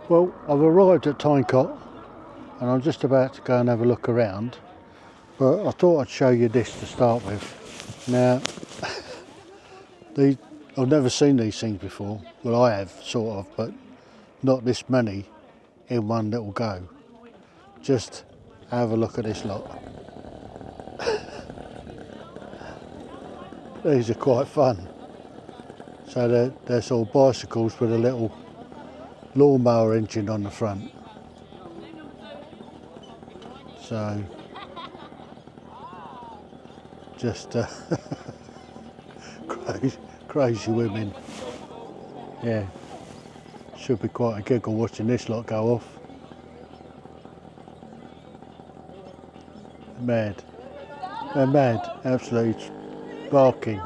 Well, I've arrived at Tyne Cot and I'm just about to go and have a look around, but I thought I'd show you this to start with. Now, I've never seen these things before. Well, I have, sort of, but not this many in one little go. Just have a look at this lot. These are quite fun. So they're sort of bicycles with a little lawnmower engine on the front. So just crazy women. Yeah, should be quite a giggle watching this lot go off. Mad. They're mad, absolutely barking.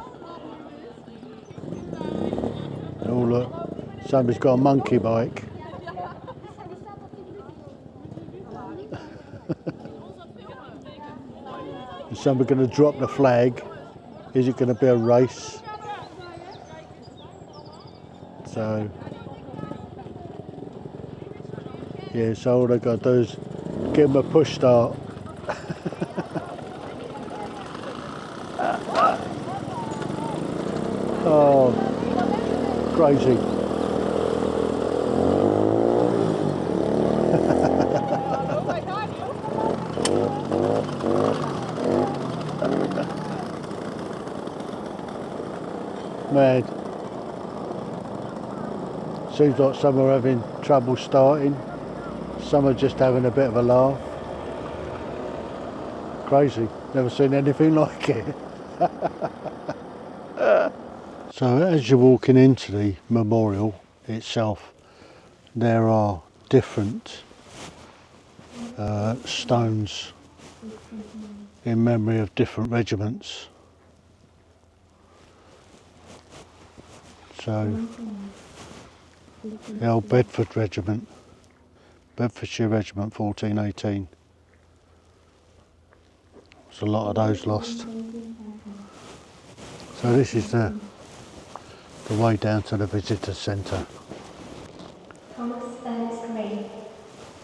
Oh look, somebody's got a monkey bike. Is somebody going to drop the flag? Is it going to be a race? So, yeah, so all they've got to do is give them a push start. Oh, crazy. Mad. Seems like some are having trouble starting, some are just having a bit of a laugh. Crazy, never seen anything like it. So as you're walking into the memorial itself, there are different stones in memory of different regiments. So the old Bedford Regiment, Bedfordshire Regiment 1418. There's a lot of those lost. So this is the way down to the visitor centre. Thomas Ernest Gray,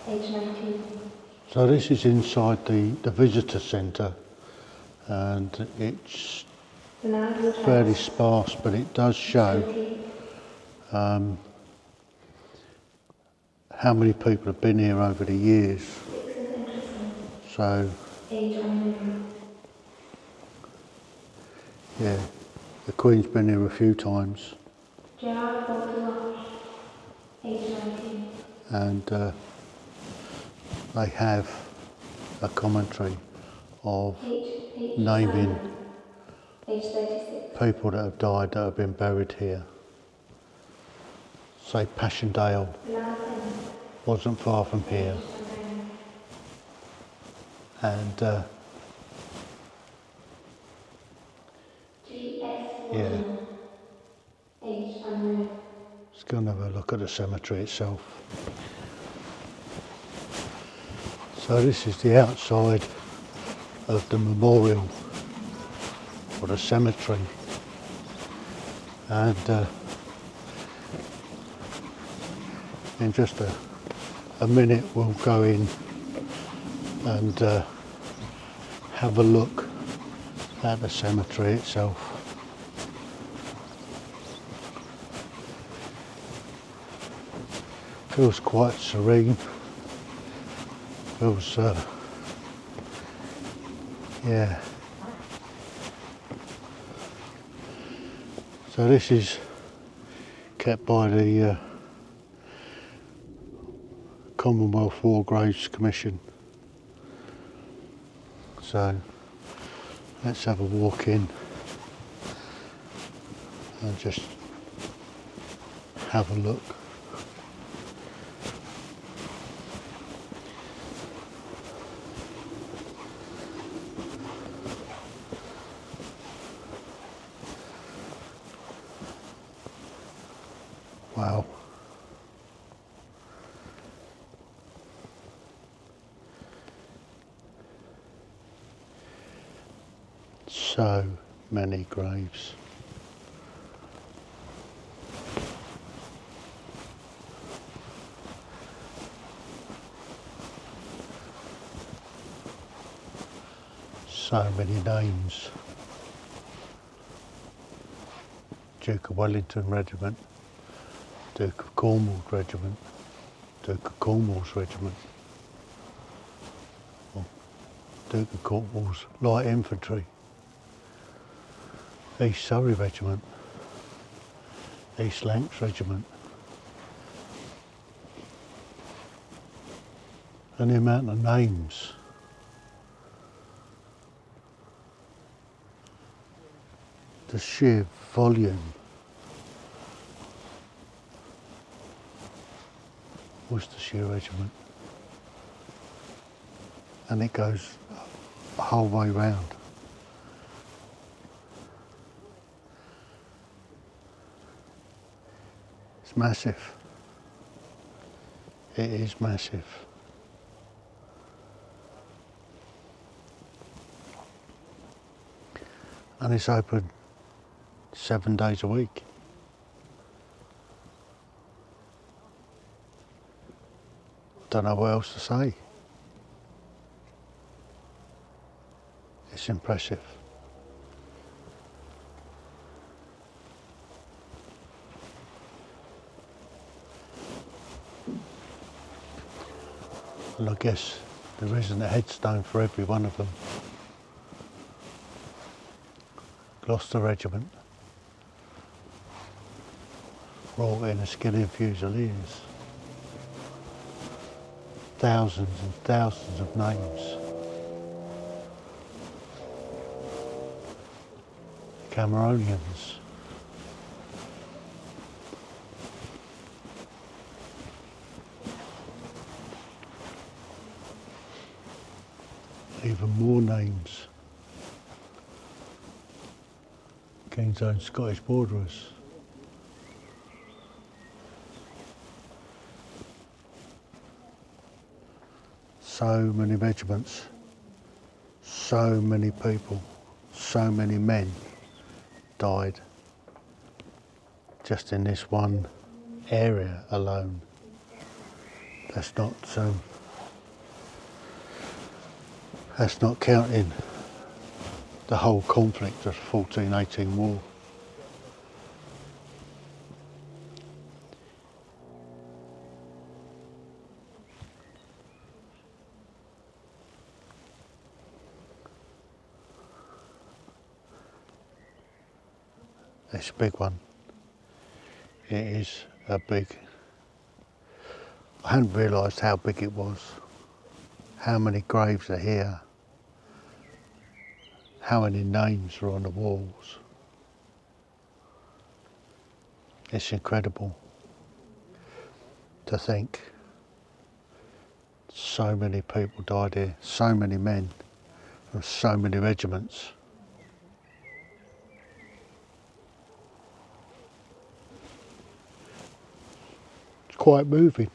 age 19. So this is inside the visitor centre, and it's fairly sparse, but it does show how many people have been here over the years. So, yeah, the Queen's been here a few times. And they have a commentary of naming people that have died that have been buried here. Say Passchendaele wasn't far from here, and yeah, let's go and have a look at the cemetery itself. So this is the outside of the memorial or the cemetery, and in just a minute we'll go in and have a look at the cemetery itself. Feels quite serene. Feels yeah. So this is kept by the Commonwealth War Graves Commission. So let's have a walk in and just have a look. Wow. So many graves. So many names. Duke of Wellington Regiment, Duke of Cornwall's Regiment, Duke of Cornwall's Regiment, Duke of Cornwall's Light Infantry, East Surrey Regiment, East Lancs Regiment. And the amount of names. The sheer volume. Worcestershire Regiment. And it goes the whole way round. It's massive. It is massive. And it's open 7 days a week. Don't know what else to say. It's impressive. And I guess there isn't a headstone for every one of them. Gloucester Regiment, Royal Enniskillen Fusiliers. Thousands and thousands of names. Cameronians. Even more names. King's Own Scottish Borderers. So many regiments, so many people, so many men died just in this one area alone. That's not counting the whole conflict of the 1418 war. It's a big one. It is a big. I hadn't realised how big it was, how many graves are here, how many names are on the walls. It's incredible to think so many people died here, so many men from so many regiments. It's quite moving.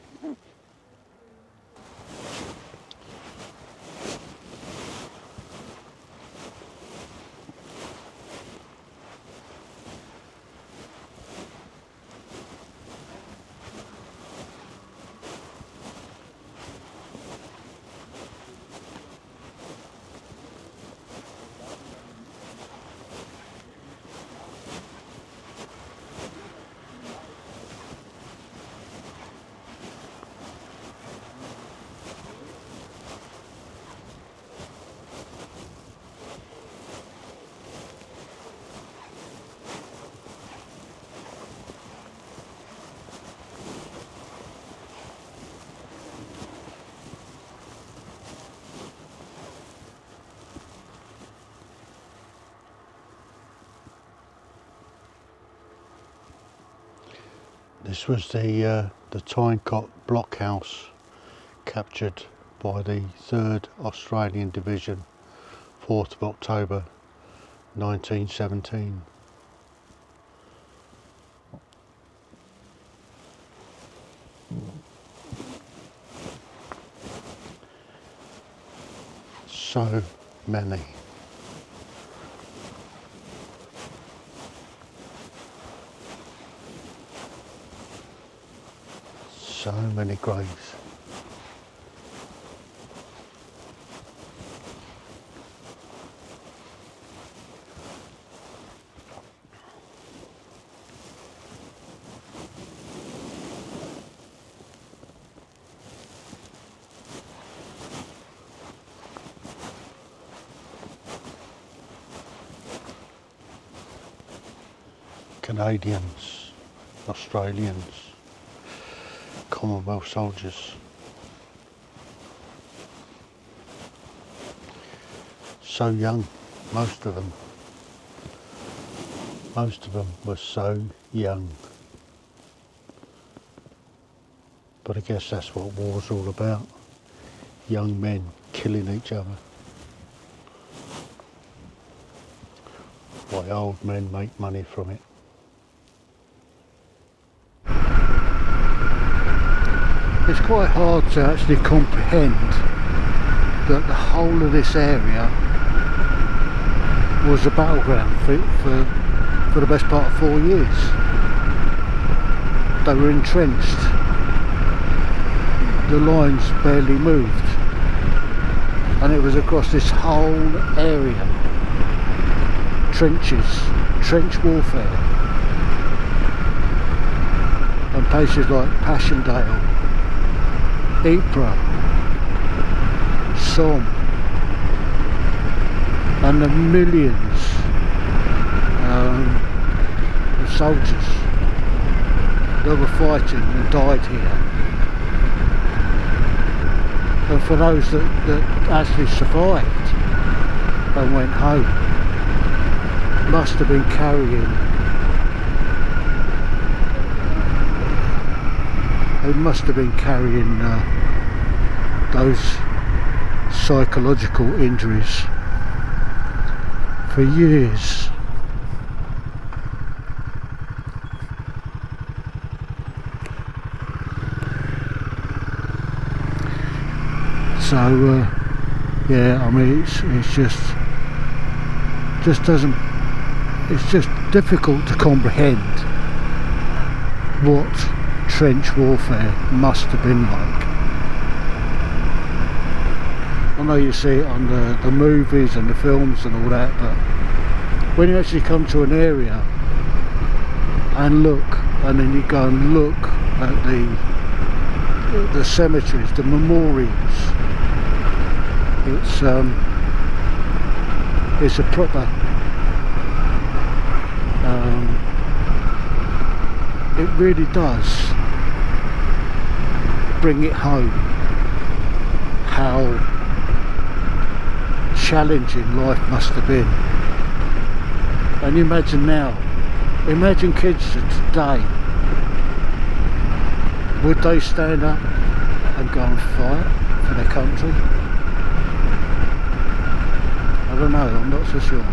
This was the Tyne Cot blockhouse captured by the 3rd Australian Division, 4th of October 1917. So many. So many graves. Canadians, Australians, Commonwealth soldiers. So young, most of them. Most of them were so young. But I guess that's what war's all about. Young men killing each other. Why old men make money from it. It's quite hard to actually comprehend that the whole of this area was a battleground for the best part of 4 years. They were entrenched. The lines barely moved. And it was across this whole area. Trenches, trench warfare. And places like Passchendaele, Ypres, Somme, and the millions of soldiers that were fighting and died here. And for those that actually survived and went home, must have been carrying, those psychological injuries for years. So yeah, I mean it's just doesn't, it's just difficult to comprehend what trench warfare must have been like. I know you see it on the movies and the films and all that, but when you actually come to an area and look, and then you go and look at the cemeteries, the memorials, it's a proper, it really does bring it home how challenging life must have been. And you imagine now, imagine kids today, would they stand up and go and fight for their country? I don't know, I'm not so sure.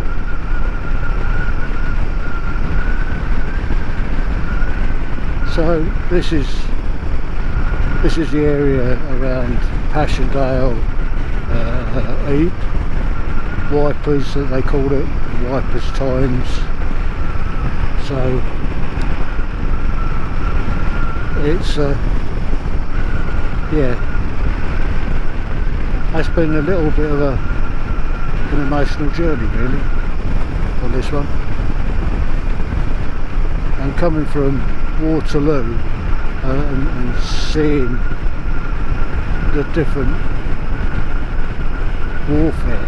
So this is the area around Passchendaele, Ypres, Wipers that they called it, Wipers times. So it's yeah, that's been a little bit of an emotional journey really on this one. And coming from Waterloo and seeing the different warfare,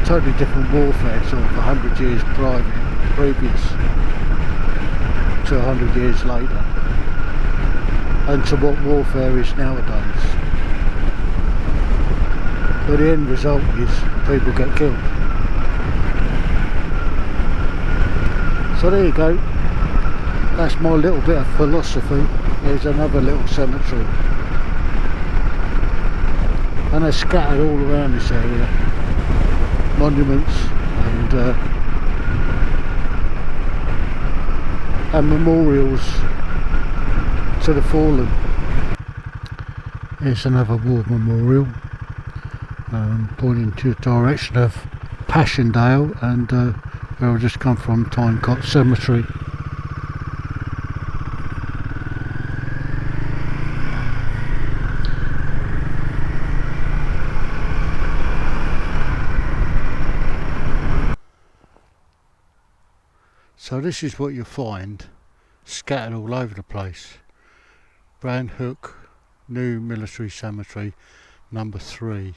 totally different warfare, sort of 100 years previous to 100 years later, and to what warfare is nowadays. But the end result is people get killed. So there you go. That's my little bit of philosophy. There's another little cemetery. And they're scattered all around this area. Monuments and memorials to the fallen. Here's another war memorial, pointing to the direction of Passchendaele and where I've just come from, Tyne Cot Cemetery. So this is what you'll find scattered all over the place. Brown Hook New Military Cemetery number 3.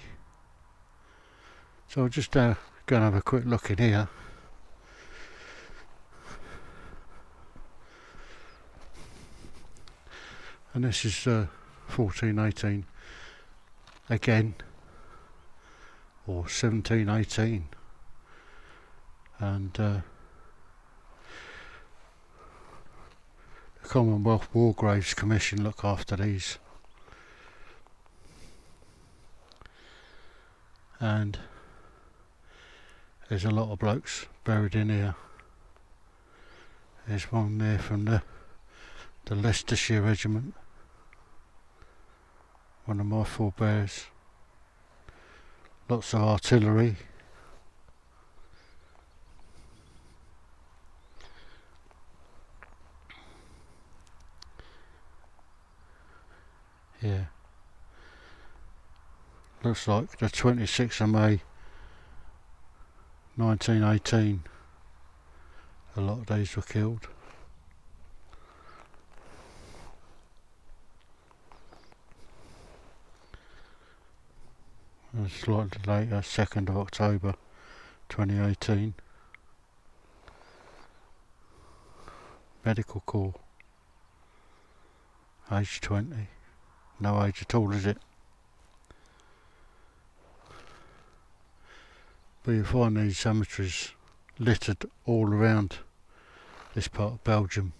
So I'll just go and have a quick look in here. and this is 1418 again, or 1718, and the Commonwealth War Graves Commission look after these, and there's a lot of blokes buried in here. There's one there from the Leicestershire Regiment, one of my forebears. Lots of artillery. Yeah. Looks like the 26th of May 1918. A lot of these were killed. And slightly later, 2nd of October 2018. Medical Corps. Age 20. No age at all, is it? But you find these cemeteries littered all around this part of Belgium.